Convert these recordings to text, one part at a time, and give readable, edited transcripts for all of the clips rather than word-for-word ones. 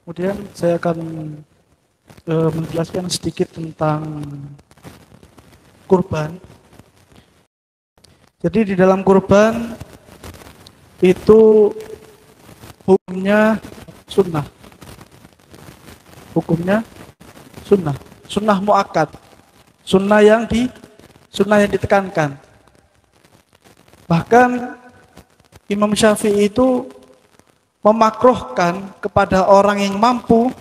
Kemudian saya akan menjelaskan sedikit tentang kurban. Jadi di dalam kurban itu hukumnya sunnah. Hukumnya sunnah. Sunnah muakkad. Sunnah yang ditekankan. Bahkan Imam Syafi'i itu memakruhkan kepada orang yang mampu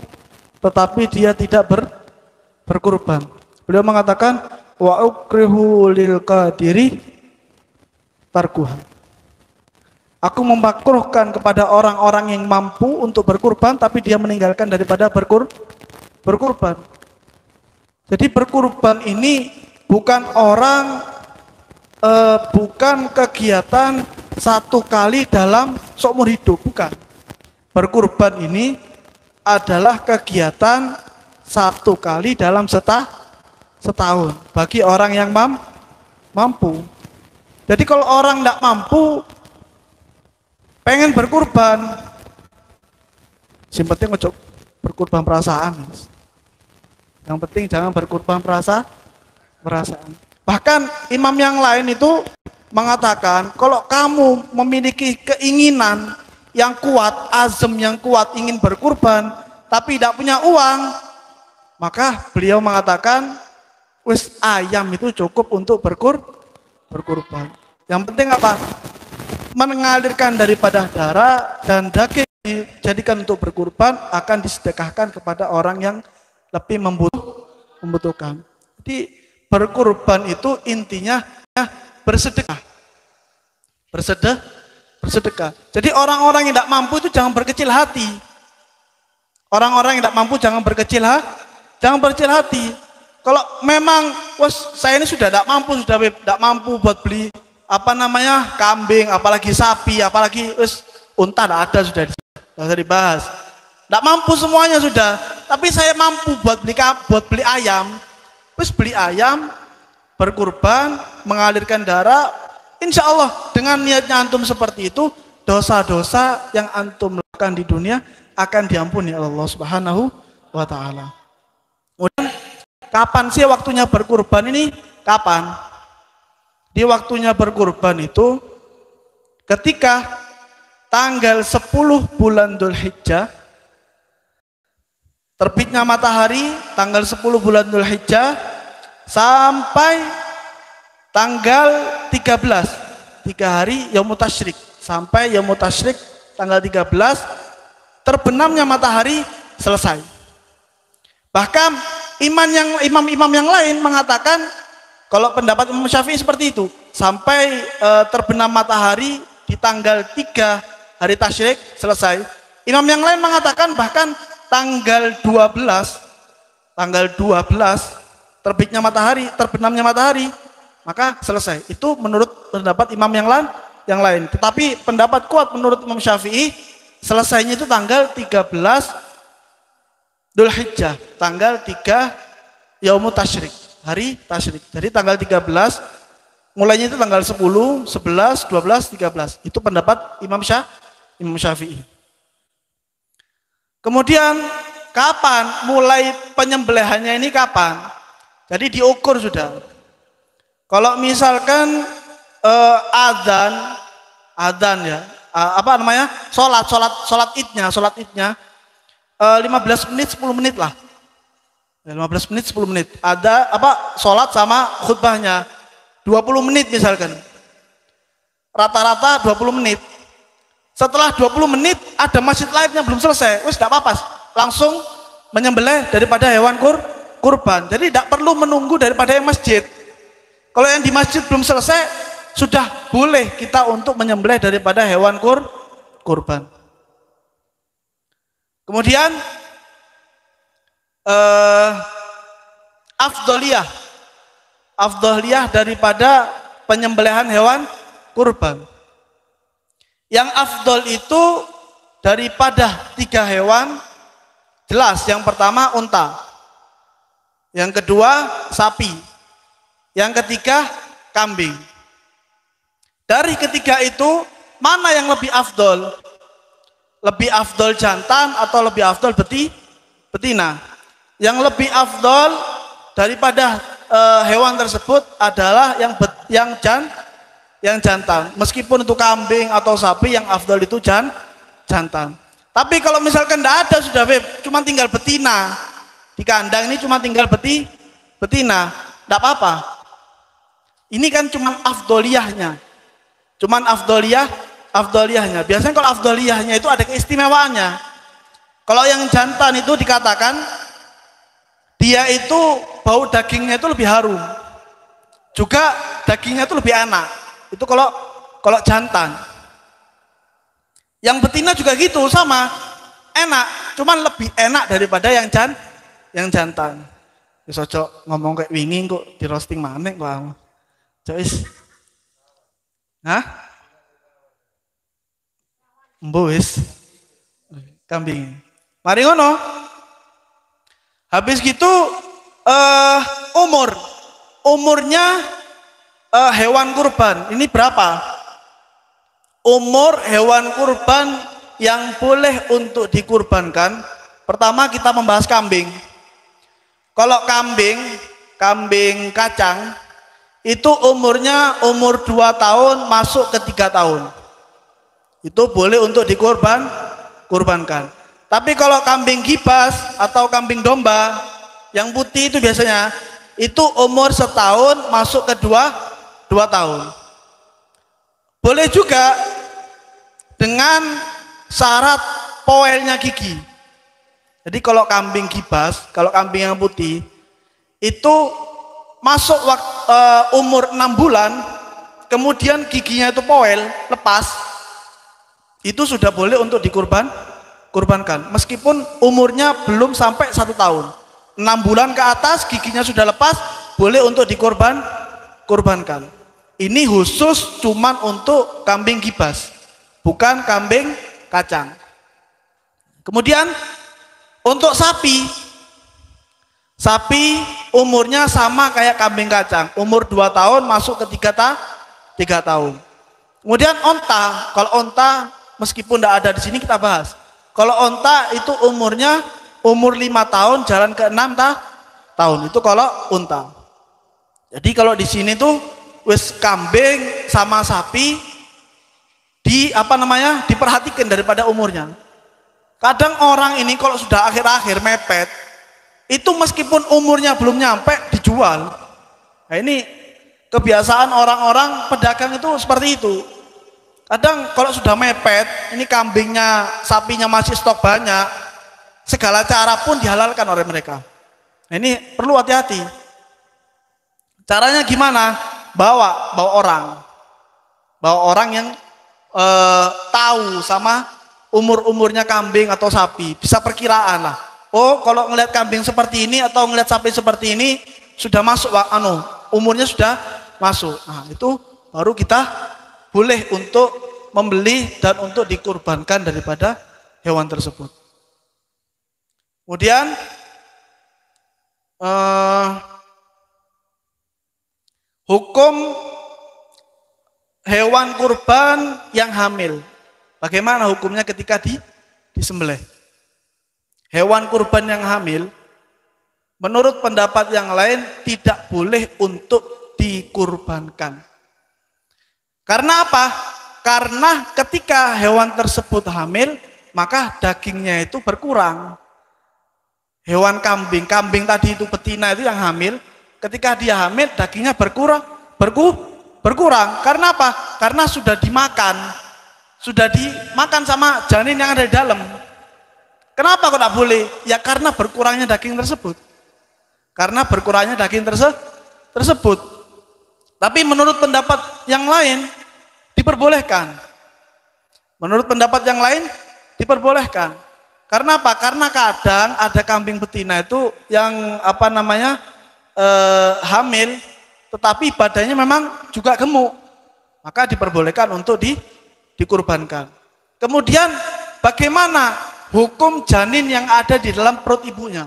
tetapi dia tidak berkurban. Beliau mengatakan wa ukrihu lil qadiri tarkuha. Aku memakruhkan kepada orang-orang yang mampu untuk berkurban tapi dia meninggalkan daripada berkurban. Jadi berkurban ini bukan bukan kegiatan satu kali dalam seumur hidup, bukan. Berkurban ini adalah kegiatan satu kali dalam setahun bagi orang yang mampu. Jadi kalau orang tidak mampu pengen berkurban, yang penting ojo berkurban perasaan. Yang penting jangan berkurban perasaan. Bahkan imam yang lain itu mengatakan kalau kamu memiliki keinginan yang kuat, azam yang kuat ingin berkurban tapi tidak punya uang, maka beliau mengatakan wis ayam itu cukup untuk berkurban. Yang penting apa? Mengalirkan daripada darah dan daging dijadikan untuk berkurban akan disedekahkan kepada orang yang lebih membutuhkan. Jadi berkurban itu intinya bersedekah. Bersedekah. Jadi orang-orang yang tidak mampu itu jangan berkecil hati. Orang-orang yang tidak mampu jangan berkecil hati. Kalau memang saya ini sudah tidak mampu buat beli kambing, apalagi sapi, apalagi unta tidak ada, sudah tidak usah dibahas. Tidak mampu semuanya sudah, tapi saya mampu buat beli ayam. Terus beli ayam, berkurban, mengalirkan darah, insya Allah dengan niatnya antum seperti itu, dosa-dosa yang antum lakukan di dunia akan diampuni oleh Allah Subhanahu wa Ta'ala. Kemudian kapan sih waktunya berkurban ini? Kapan? Di waktunya berkurban itu ketika tanggal 10 bulan Dzulhijjah, terbitnya matahari tanggal 10 bulan Dzulhijjah sampai tanggal 13, 3 hari Yaumut Tasyrik, sampai Yaumut Tasyrik tanggal 13 terbenamnya matahari selesai. Bahkan imam-imam yang lain mengatakan kalau pendapat Imam Syafi'i seperti itu, sampai terbenam matahari di tanggal 3 hari Tasyrik selesai. Imam yang lain mengatakan bahkan tanggal 12 terbitnya matahari, terbenamnya matahari, maka selesai. Itu menurut pendapat imam yang lain. Tetapi pendapat kuat menurut Imam Syafi'i, selesainya itu tanggal 13 Dzulhijjah, tanggal 3 Yaumut Tasyrik, hari Tasyrik. Jadi tanggal 13, mulainya itu tanggal 10, 11, 12, 13. Itu pendapat Imam Syafi'i. Kemudian kapan mulai penyembelihannya ini kapan? Jadi diukur sudah. Kalau misalkan adzan ya, sholat idnya 15 menit 10 menit lah. 15 menit 10 menit. Ada sholat sama khutbahnya 20 menit misalkan. Rata-rata 20 menit. Setelah 20 menit ada masjid lain yang belum selesai, wis tidak apa-apa, langsung menyembelih daripada hewan kurban. Jadi tidak perlu menunggu daripada yang masjid. Kalau yang di masjid belum selesai, sudah boleh kita untuk menyembelih daripada hewan kurban. Kemudian afdoliyah daripada penyembelihan hewan kurban. Yang afdol itu daripada 3 hewan, jelas yang pertama unta, yang kedua sapi, yang ketiga kambing. Dari ketiga itu mana yang lebih afdol? Lebih afdol jantan atau lebih afdol betina? Yang lebih afdol daripada hewan tersebut adalah yang jantan. Meskipun itu kambing atau sapi, yang afdol itu jantan. Tapi kalau misalkan tidak ada sudah cuma tinggal betina di kandang ini, cuma tinggal betina, tidak apa-apa. Ini kan cuma afdoliyahnya, afdoliyahnya. Biasanya kalau afdoliyahnya itu ada keistimewaannya. Kalau yang jantan itu dikatakan dia itu bau dagingnya itu lebih harum, juga dagingnya itu lebih enak. Itu kalau jantan. Yang betina juga gitu, sama enak, cuman lebih enak daripada yang jantan. Cocok ngomong kayak wingi kok di roasting maneh kok. Cois. Hah? Mbois. Kambing. Mari ngono. Habis gitu umurnya hewan kurban ini berapa? Umur hewan kurban yang boleh untuk dikurbankan. Pertama kita membahas kambing. Kalau kambing kacang itu umurnya umur 2 tahun masuk ke 3 tahun. Itu boleh untuk dikurbankan. Tapi kalau kambing gibas atau kambing domba yang putih itu biasanya itu umur 1 tahun masuk ke 2 tahun. Boleh juga dengan syarat poelnya gigi. Jadi kalau kambing gibas, kalau kambing yang putih itu masuk umur 6 bulan, kemudian giginya itu poel, lepas, itu sudah boleh untuk dikurbankan. Meskipun umurnya belum sampai 1 tahun, 6 bulan ke atas giginya sudah lepas, boleh untuk dikurbankan. Ini khusus cuman untuk kambing gibas, bukan kambing kacang. Kemudian untuk sapi umurnya sama kayak kambing kacang, umur 2 tahun masuk ke 3 tahun. Kemudian onta, kalau onta meskipun tidak ada di sini kita bahas. Kalau onta itu umurnya umur 5 tahun jalan ke 6 tahun, itu kalau unta. Jadi kalau di sini tuh wis kambing sama sapi diperhatikan daripada umurnya. Kadang orang ini kalau sudah akhir-akhir mepet, itu meskipun umurnya belum nyampe dijual. Nah ini kebiasaan orang-orang pedagang itu seperti itu. Kadang kalau sudah mepet, ini kambingnya, sapinya masih stok banyak, segala cara pun dihalalkan oleh mereka. Nah ini perlu hati-hati. Caranya gimana? Bawa orang yang tahu sama umurnya kambing atau sapi, bisa perkiraan lah. Oh, kalau ngelihat kambing seperti ini atau ngelihat sapi seperti ini sudah masuk umurnya sudah masuk. Nah, itu baru kita boleh untuk membeli dan untuk dikurbankan daripada hewan tersebut. Kemudian hukum hewan kurban yang hamil. Bagaimana hukumnya ketika disembelih? Hewan kurban yang hamil, menurut pendapat yang lain tidak boleh untuk dikurbankan. Karena apa? Karena ketika hewan tersebut hamil, maka dagingnya itu berkurang. Hewan kambing tadi itu betina itu yang hamil, ketika dia hamil dagingnya berkurang. Karena apa? Karena sudah dimakan sama janin yang ada di dalam. Kenapa kok tidak boleh? Ya karena berkurangnya daging tersebut. Tapi menurut pendapat yang lain diperbolehkan. Karena apa? Karena kadang ada kambing betina itu yang hamil, tetapi badannya memang juga gemuk. Maka diperbolehkan untuk dikurbankan. Kemudian bagaimana hukum janin yang ada di dalam perut ibunya?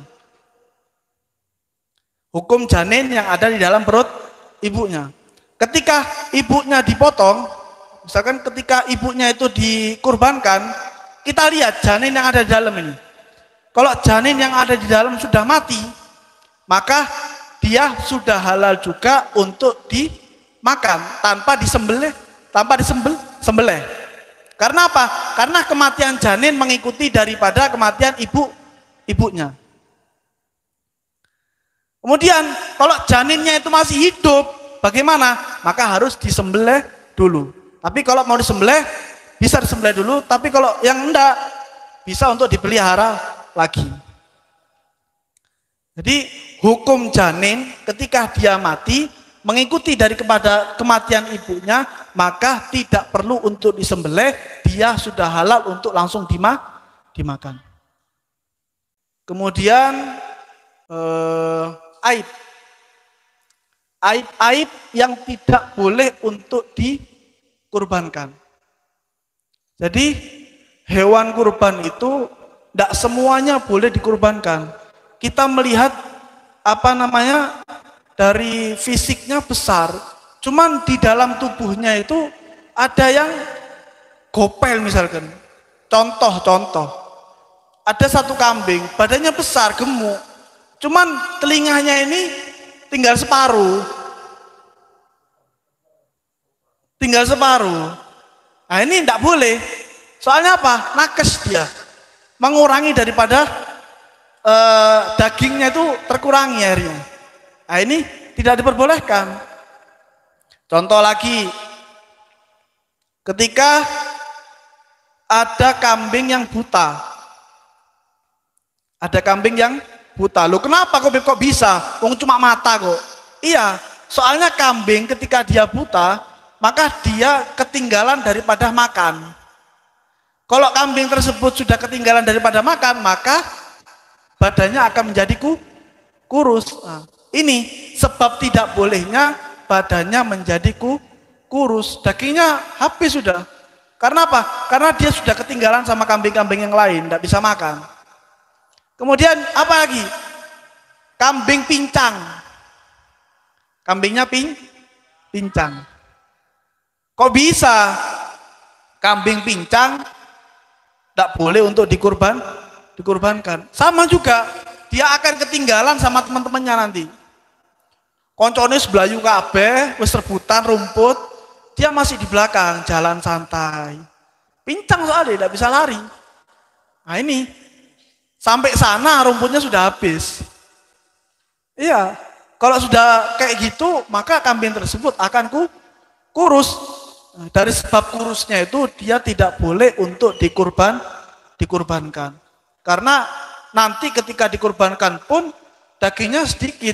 Hukum janin yang ada di dalam perut ibunya. Ketika ibunya dipotong, misalkan ketika ibunya itu dikurbankan, kita lihat janin yang ada di dalam ini. Kalau janin yang ada di dalam sudah mati, maka dia sudah halal juga untuk dimakan tanpa disembelih, sembelih. Karena apa? Karena kematian janin mengikuti daripada kematian ibunya. Kemudian kalau janinnya itu masih hidup, bagaimana? Maka harus disembelih dulu. Tapi kalau mau disembelih, bisa disembelih dulu. Tapi kalau yang enggak, bisa untuk dipelihara lagi. Jadi hukum janin ketika dia mati mengikuti dari kepada kematian ibunya, maka tidak perlu untuk disembelih, dia sudah halal untuk langsung dimakan. Kemudian aib yang tidak boleh untuk dikurbankan. Jadi hewan kurban itu tidak semuanya boleh dikurbankan. Kita melihat dari fisiknya besar, cuman di dalam tubuhnya itu ada yang gopel misalkan. Contoh, ada satu kambing, badannya besar, gemuk, cuman telinganya ini tinggal separuh. Nah ini tidak boleh. Soalnya apa? Nakes dia. Mengurangi daripada dagingnya itu terkurangi akhirnya. Nah ini tidak diperbolehkan. Contoh lagi, ketika ada kambing yang buta. Loh kenapa kok bisa? Wong cuma mata kok. Iya, soalnya kambing ketika dia buta, maka dia ketinggalan daripada makan. Kalau kambing tersebut sudah ketinggalan daripada makan, maka badannya akan menjadi kurus. Nah, ini sebab tidak bolehnya badannya menjadi kurus. Dagingnya habis sudah. Karena apa? Karena dia sudah ketinggalan sama kambing-kambing yang lain, tidak bisa makan. Kemudian apa lagi? Kambing pincang. Kambingnya pincang. Kok bisa kambing pincang tidak boleh untuk dikurbankan? Sama juga, dia akan ketinggalan sama teman-temannya nanti. Koncone sebelayu kabeh, wis rebutan rumput, dia masih di belakang, jalan santai. Pincang soalnya, tidak bisa lari. Nah ini, sampai sana rumputnya sudah habis. Iya, kalau sudah kayak gitu, maka kambing tersebut akan kurus. Nah, dari sebab kurusnya itu dia tidak boleh untuk dikurbankan. Karena nanti ketika dikurbankan pun dagingnya sedikit.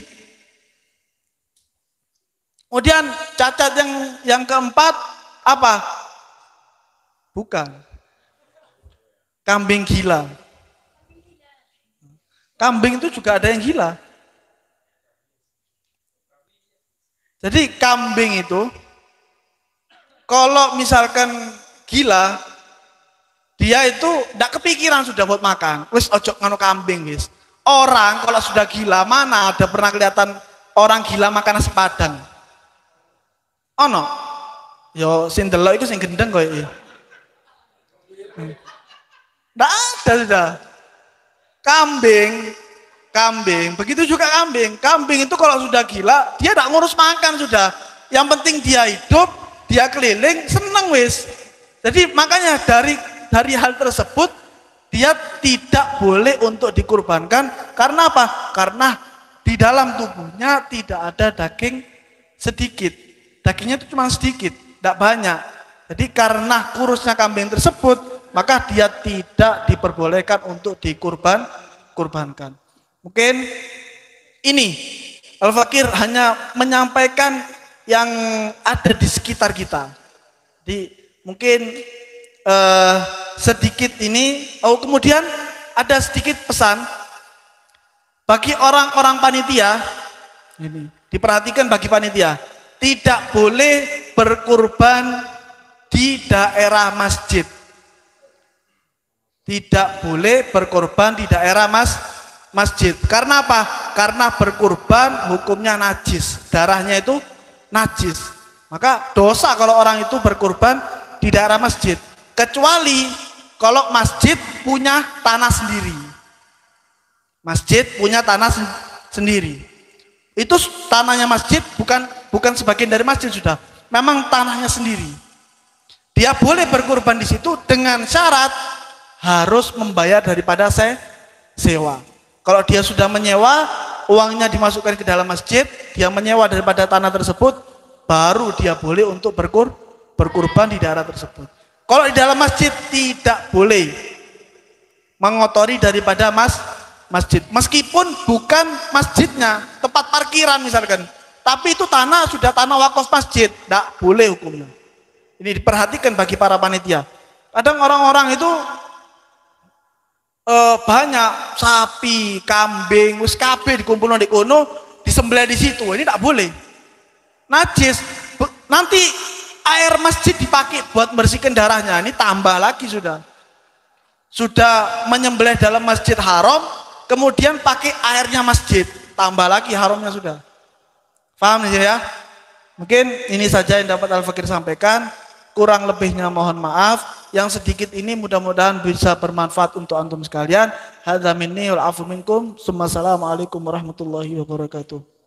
Kemudian cacat yang keempat apa? Bukan. Kambing gila. Kambing itu juga ada yang gila. Jadi kambing itu kalau misalkan gila, dia itu tidak kepikiran sudah buat makan. Wis ojo nganu kambing wis. Orang kalau sudah gila, mana ada pernah kelihatan orang gila makan nasi padang? Ono. Yo sing delok iku sing gendeng koyo iki. Ndak ada sudah. Kambing, begitu juga kambing. Kambing itu kalau sudah gila, dia tidak ngurus makan sudah. Yang penting dia hidup, dia keliling, seneng wis. Jadi makanya dari hal tersebut dia tidak boleh untuk dikurbankan. Karena apa? Karena di dalam tubuhnya tidak ada daging sedikit. Dagingnya itu cuma sedikit, tidak banyak. Jadi karena kurusnya kambing tersebut, maka dia tidak diperbolehkan untuk dikurbankan. Mungkin ini Al-Fakir hanya menyampaikan yang ada di sekitar kita. Jadi mungkin sedikit ini. Kemudian ada sedikit pesan bagi orang-orang panitia. Ini diperhatikan bagi panitia, tidak boleh berkurban di daerah masjid. Tidak boleh berkurban di daerah masjid. Karena apa? Karena berkurban hukumnya najis, darahnya itu najis. Maka dosa kalau orang itu berkurban di daerah masjid. Kecuali kalau masjid punya tanah sendiri. Masjid punya tanah sendiri. Itu tanahnya masjid bukan sebagian dari masjid sudah. Memang tanahnya sendiri. Dia boleh berkurban di situ dengan syarat harus membayar daripada sewa. Kalau dia sudah menyewa, uangnya dimasukkan ke dalam masjid, dia menyewa daripada tanah tersebut, baru dia boleh untuk berkurban di daerah tersebut. Kalau di dalam masjid tidak boleh mengotori daripada masjid. Meskipun bukan masjidnya, tempat parkiran misalkan. Tapi itu tanah sudah tanah wakaf masjid, tidak boleh hukumnya. Ini diperhatikan bagi para panitia. Kadang orang-orang itu banyak sapi, kambing, wis kabeh dikumpulno di kono, disembelih di situ. Ini tidak boleh. Najis. Nanti air masjid dipakai buat membersihkan darahnya. Ini tambah lagi sudah. Sudah menyembelih dalam masjid haram, kemudian pakai airnya masjid, tambah lagi haramnya sudah. Paham nih ya? Mungkin ini saja yang dapat Al-Fakir sampaikan. Kurang lebihnya mohon maaf. Yang sedikit ini mudah-mudahan bisa bermanfaat untuk antum sekalian. Hadza minni wal afu minkum. Assalamualaikum warahmatullahi wabarakatuh.